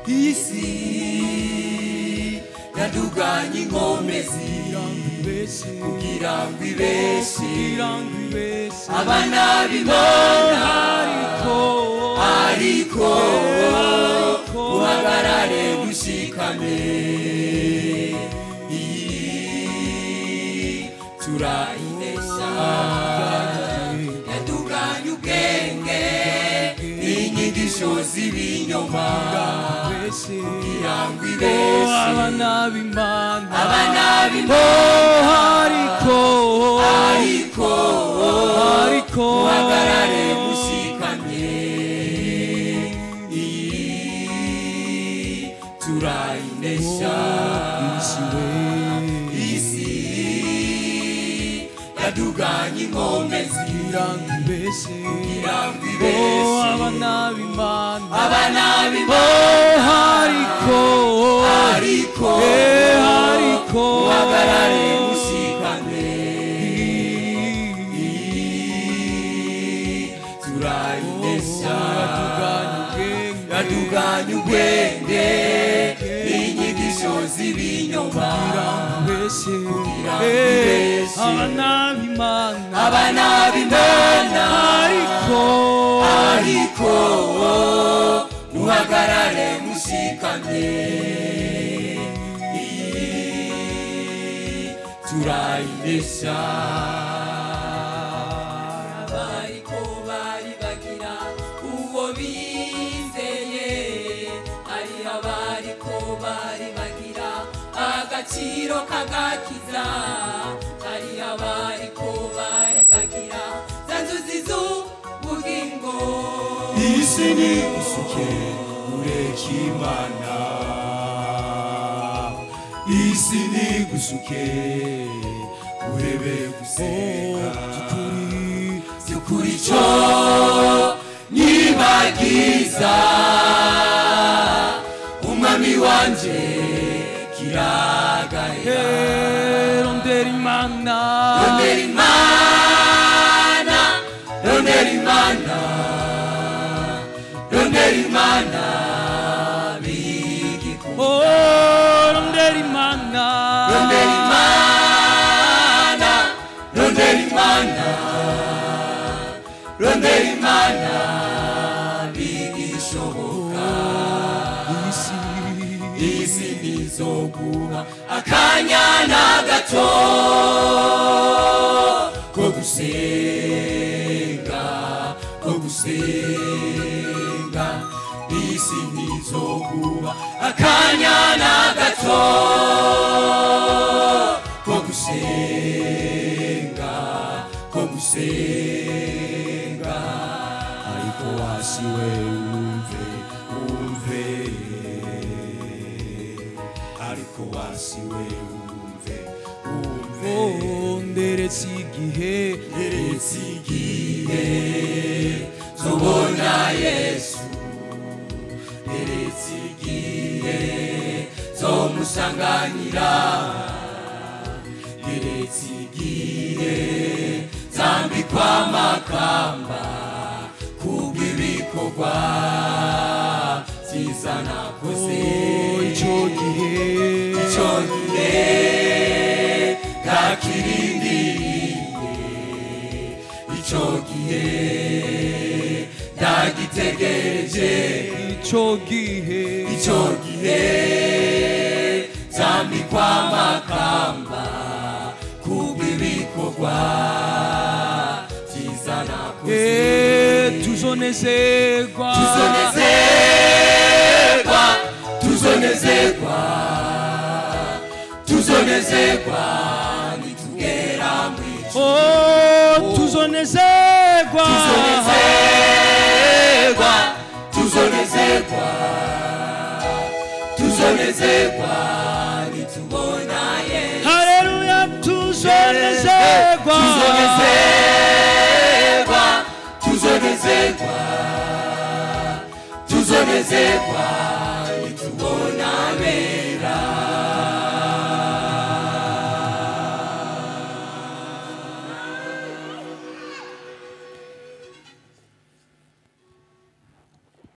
isi yaduganye inkomezi kugira ngo ibeshe abana b'Imana ariko uhagarare gushikame turayinesha yaduganye ubwenge n'inyigisho z'ibinyoma kugira ngo ibeshe abana b'Imana ariko uhagarare mushikamye turayinesha isi yaduganye inkomezi kugira ngo ibeshe abana b'Imana ariko uhagarare mushikamye turayinesha yaduganye ubwenge n'inyigisho z'ibinyoma kugira ngo ibeshe abana b'Imana ariko uhagarare mushikamye turayinesha bariko bari bagira uwo bizeye ari abariko bari bagira agaciro kagakiza ari abariko bari bagira zanzuzi z'ubugingo isi ni usuke ureka Imana isi ni gusuke urebe gusenga by'ukuri cyo nibagiza umwami wanje kiragahera rondera Imana rondera Imana bigishoboka isi nizoguha akanya na gato ko gusenga isi nizoguha akanya na gato ko gusenga ariko wasiwe umve ariko wasiwe umve nderetse igihe zobona Yesu nderetse igihe zomusanganira nderetse igihe zambikwa amakamba kubw'ibikorwa vyiza nakoze ico gihe ndakirindiriye ico gihe ndagitegereje ico gihe zambikwa amakamba kubw'ibikorwa vyiza nakoze tuzonezerwa nitugera mw'ijuru tuzonezerwa nitubona Yesu haleluya tuzonezerwa tuzonezerwa